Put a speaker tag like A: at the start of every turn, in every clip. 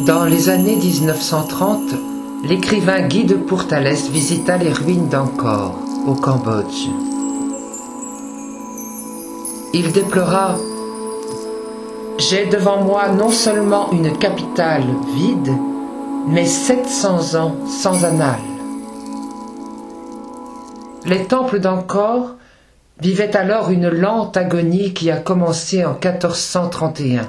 A: Dans les années 1930, l'écrivain Guy de Pourtalès visita les ruines d'Angkor, au Cambodge. Il déplora « J'ai devant moi non seulement une capitale vide, mais 700 ans sans annales. » Les temples d'Angkor vivaient alors une lente agonie qui a commencé en 1431,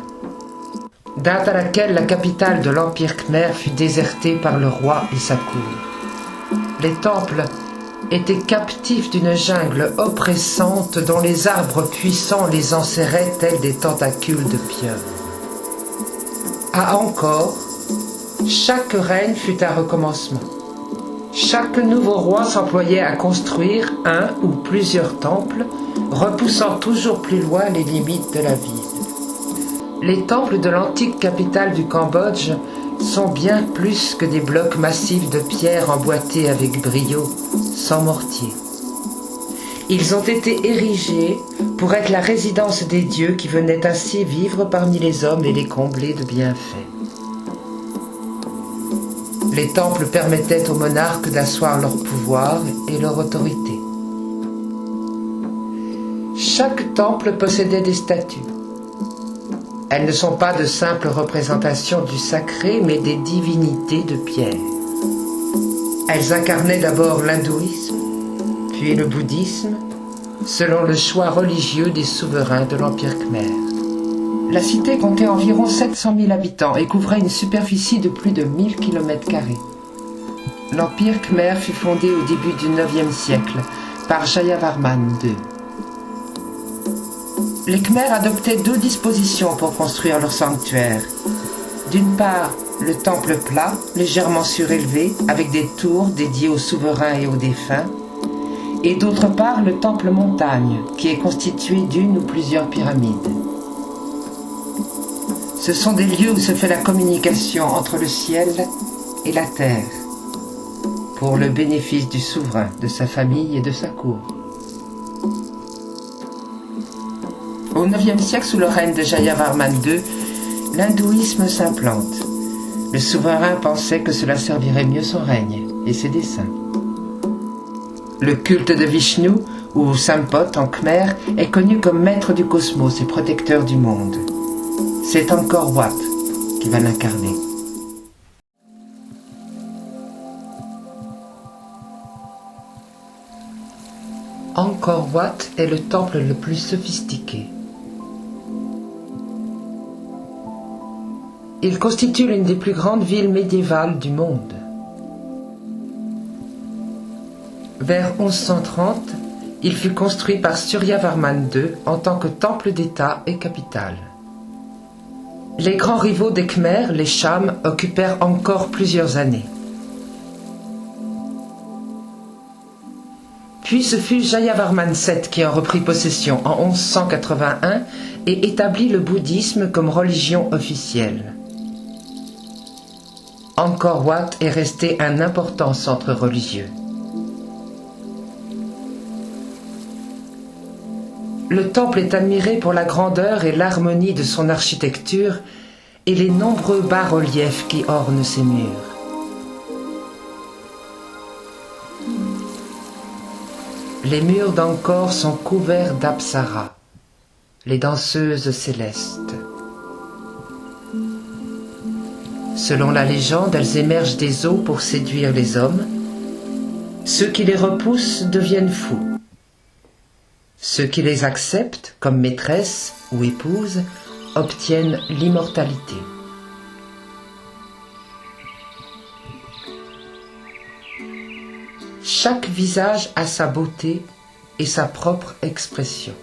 A: date à laquelle la capitale de l'Empire khmer fut désertée par le roi et sa cour. Les temples étaient captifs d'une jungle oppressante dont les arbres puissants les enserraient tels des tentacules de pieuvre. À Angkor, chaque règne fut un recommencement. Chaque nouveau roi s'employait à construire un ou plusieurs temples, repoussant toujours plus loin les limites de la ville. Les temples de l'antique capitale du Cambodge sont bien plus que des blocs massifs de pierre emboîtés avec brio, sans mortier. Ils ont été érigés pour être la résidence des dieux qui venaient ainsi vivre parmi les hommes et les combler de bienfaits. Les temples permettaient aux monarques d'asseoir leur pouvoir et leur autorité. Chaque temple possédait des statues. Elles ne sont pas de simples représentations du sacré, mais des divinités de pierre. Elles incarnaient d'abord l'hindouisme, puis le bouddhisme, selon le choix religieux des souverains de l'Empire khmer. La cité comptait environ 700 000 habitants et couvrait une superficie de plus de 1000 km². L'Empire khmer fut fondé au début du IXe siècle par Jayavarman II. Les Khmers adoptaient deux dispositions pour construire leur sanctuaire. D'une part, le temple plat, légèrement surélevé, avec des tours dédiées aux souverains et aux défunts, et d'autre part, le temple montagne, qui est constitué d'une ou plusieurs pyramides. Ce sont des lieux où se fait la communication entre le ciel et la terre, pour le bénéfice du souverain, de sa famille et de sa cour. Au IXe siècle, sous le règne de Jayavarman II, l'hindouisme s'implante. Le souverain pensait que cela servirait mieux son règne et ses desseins. Le culte de Vishnu, ou Sampot en khmer, est connu comme maître du cosmos et protecteur du monde. C'est Angkor Wat qui va l'incarner. Angkor Wat est le temple le plus sophistiqué. Il constitue l'une des plus grandes villes médiévales du monde. Vers 1130, il fut construit par Suryavarman II en tant que temple d'État et capitale. Les grands rivaux des Khmers, les Chams, occupèrent encore plusieurs années. Puis ce fut Jayavarman VII qui en reprit possession en 1181 et établit le bouddhisme comme religion officielle. Angkor Wat est resté un important centre religieux. Le temple est admiré pour la grandeur et l'harmonie de son architecture et les nombreux bas-reliefs qui ornent ses murs. Les murs d'Angkor sont couverts d'apsaras, les danseuses célestes. Selon la légende, elles émergent des eaux pour séduire les hommes. Ceux qui les repoussent deviennent fous. Ceux qui les acceptent comme maîtresses ou épouses obtiennent l'immortalité. Chaque visage a sa beauté et sa propre expression.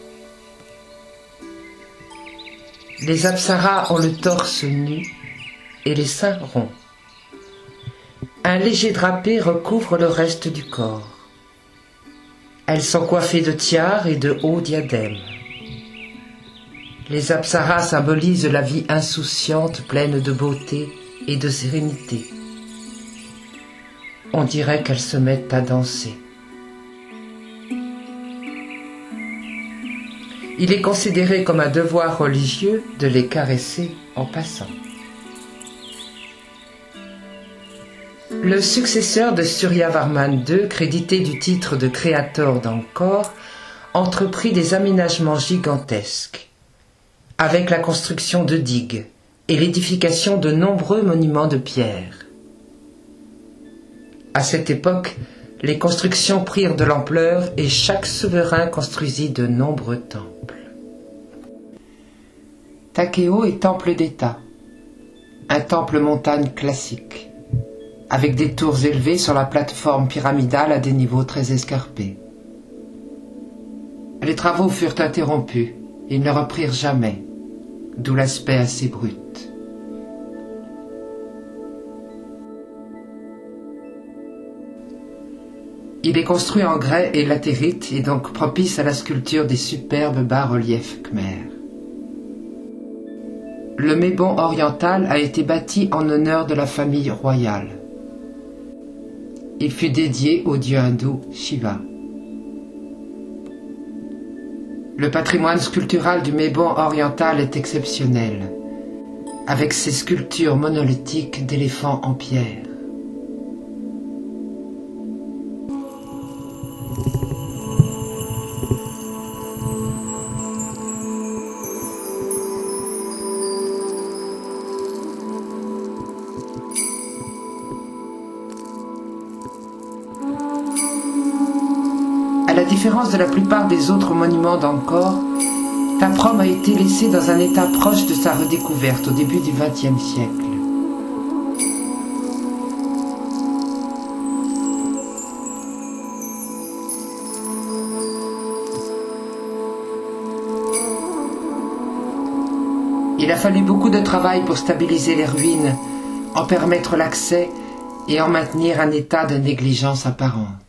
A: Les apsaras ont le torse nu et les seins ronds. Un léger drapé recouvre le reste du corps. Elles sont coiffées de tiares et de hauts diadèmes. Les apsaras symbolisent la vie insouciante, pleine de beauté et de sérénité. On dirait qu'elles se mettent à danser. Il est considéré comme un devoir religieux de les caresser en passant. Le successeur de Suryavarman II, crédité du titre de créateur d'Angkor, entreprit des aménagements gigantesques, avec la construction de digues et l'édification de nombreux monuments de pierre. À cette époque, les constructions prirent de l'ampleur et chaque souverain construisit de nombreux temples. Takeo est temple d'État, un temple montagne classique, avec des tours élevées sur la plateforme pyramidale à des niveaux très escarpés. Les travaux furent interrompus, ils ne reprirent jamais, d'où l'aspect assez brut. Il est construit en grès et latérite et donc propice à la sculpture des superbes bas-reliefs khmers. Le Mébon oriental a été bâti en honneur de la famille royale. Il fut dédié au dieu hindou Shiva. Le patrimoine sculptural du Mébon oriental est exceptionnel, avec ses sculptures monolithiques d'éléphants en pierre. À la différence de la plupart des autres monuments d'Angkor, Taprom a été laissé dans un état proche de sa redécouverte au début du XXe siècle. Il a fallu beaucoup de travail pour stabiliser les ruines, en permettre l'accès et en maintenir un état de négligence apparente.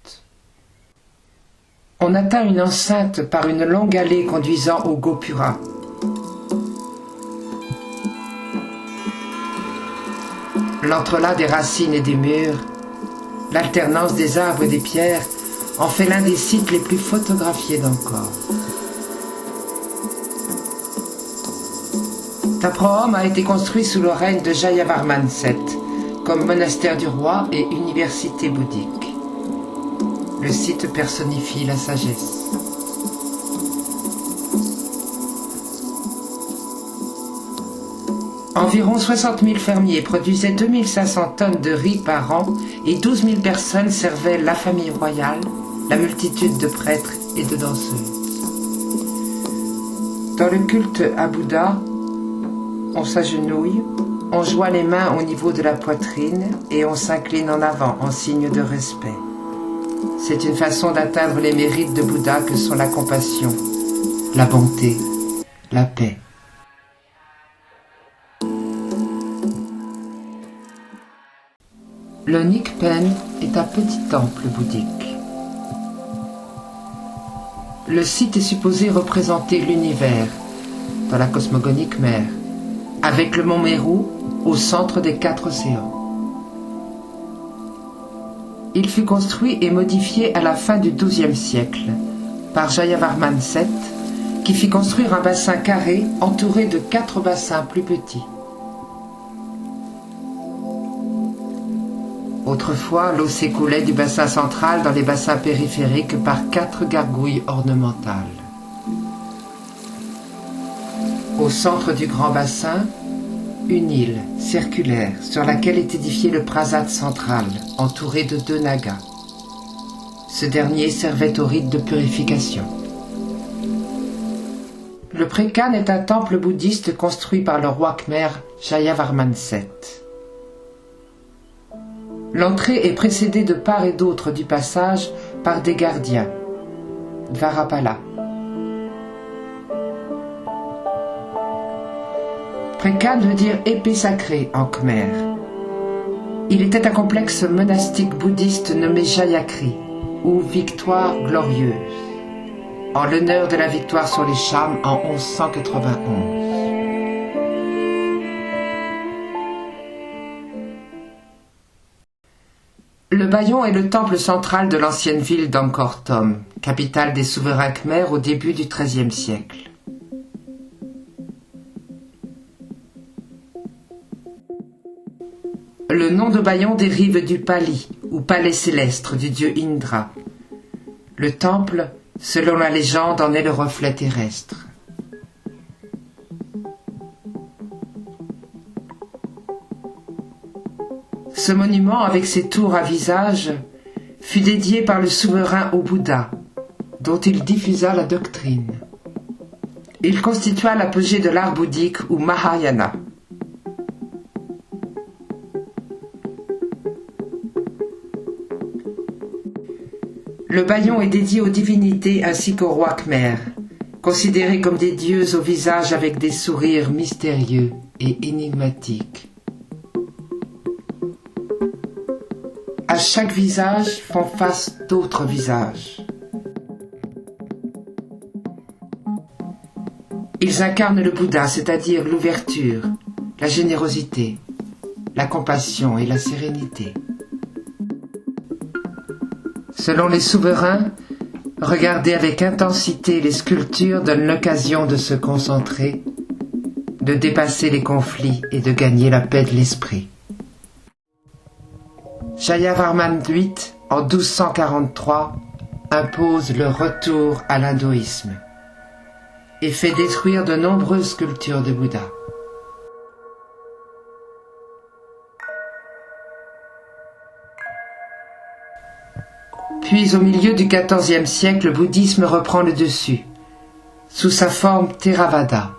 A: On atteint une enceinte par une longue allée conduisant au Gopura. L'entrelac des racines et des murs, l'alternance des arbres et des pierres en fait l'un des sites les plus photographiés d'Angkor. Taprom a été construit sous le règne de Jayavarman VII, comme monastère du roi et université bouddhique. Le site personnifie la sagesse. Environ 60 000 fermiers produisaient 2500 tonnes de riz par an et 12 000 personnes servaient la famille royale, la multitude de prêtres et de danseuses. Dans le culte à Bouddha, on s'agenouille, on joint les mains au niveau de la poitrine et on s'incline en avant en signe de respect. C'est une façon d'atteindre les mérites de Bouddha que sont la compassion, la bonté, la paix. Le Nikpen est un petit temple bouddhique. Le site est supposé représenter l'univers dans la cosmogonie khmer, avec le mont Meru au centre des 4 océans. Il fut construit et modifié à la fin du XIIe siècle par Jayavarman VII, qui fit construire un bassin carré entouré de 4 bassins plus petits. Autrefois, l'eau s'écoulait du bassin central dans les bassins périphériques par 4 gargouilles ornementales. Au centre du grand bassin, une île circulaire sur laquelle est édifié le prasat central, entouré de 2 nagas. Ce dernier servait au rite de purification. Le Prekan est un temple bouddhiste construit par le roi khmer Jayavarman VII. L'entrée est précédée de part et d'autre du passage par des gardiens, Dvarapala. Prekan veut dire épée sacrée en khmer. Il était un complexe monastique bouddhiste nommé Jayakri, ou victoire glorieuse, en l'honneur de la victoire sur les Chams en 1191. Le Bayon est le temple central de l'ancienne ville d'Angkor Thom, capitale des souverains khmers au début du XIIIe siècle. Le nom d'Obayon dérive du Pali, ou palais céleste du dieu Indra. Le temple, selon la légende, en est le reflet terrestre. Ce monument, avec ses tours à visage, fut dédié par le souverain au Bouddha, dont il diffusa la doctrine. Il constitua l'apogée de l'art bouddhique ou Mahayana. Le Bayon est dédié aux divinités ainsi qu'aux rois khmers, considérés comme des dieux au visage avec des sourires mystérieux et énigmatiques. À chaque visage font face d'autres visages. Ils incarnent le Bouddha, c'est-à-dire l'ouverture, la générosité, la compassion et la sérénité. Selon les souverains, regarder avec intensité les sculptures donne l'occasion de se concentrer, de dépasser les conflits et de gagner la paix de l'esprit. Jayavarman VIII, en 1243, impose le retour à l'hindouisme et fait détruire de nombreuses sculptures de Bouddha. Puis au milieu du XIVe siècle, le bouddhisme reprend le dessus, sous sa forme Theravada,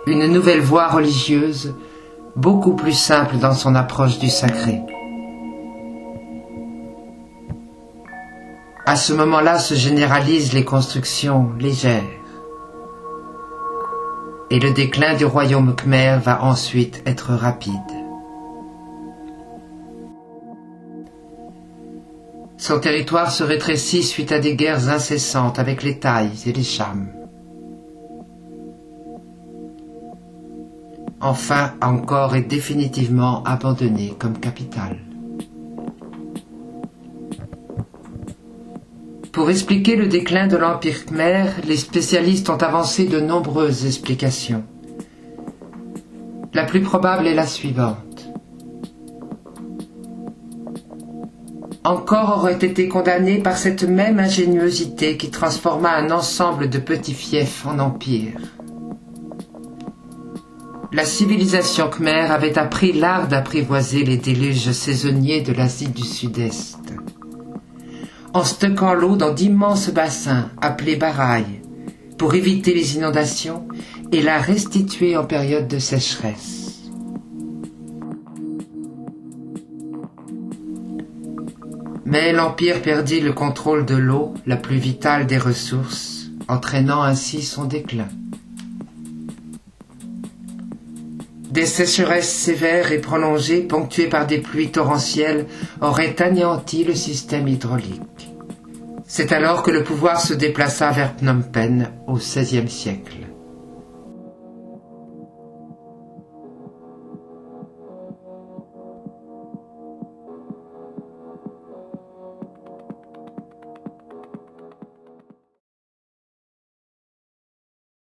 A: une nouvelle voie religieuse, beaucoup plus simple dans son approche du sacré. À ce moment-là se généralisent les constructions légères. Et le déclin du royaume khmer va ensuite être rapide. Son territoire se rétrécit suite à des guerres incessantes avec les Thaïs et les Chams. Enfin, Angkor est définitivement abandonné comme capitale. Pour expliquer le déclin de l'Empire khmer, les spécialistes ont avancé de nombreuses explications. La plus probable est la suivante. Angkor aurait été condamné par cette même ingéniosité qui transforma un ensemble de petits fiefs en empire. La civilisation khmer avait appris l'art d'apprivoiser les déluges saisonniers de l'Asie du Sud-Est, en stockant l'eau dans d'immenses bassins appelés barailles pour éviter les inondations et la restituer en période de sécheresse. Mais l'Empire perdit le contrôle de l'eau, la plus vitale des ressources, entraînant ainsi son déclin. Des sécheresses sévères et prolongées, ponctuées par des pluies torrentielles, auraient anéanti le système hydraulique. C'est alors que le pouvoir se déplaça vers Phnom Penh au XVIe siècle.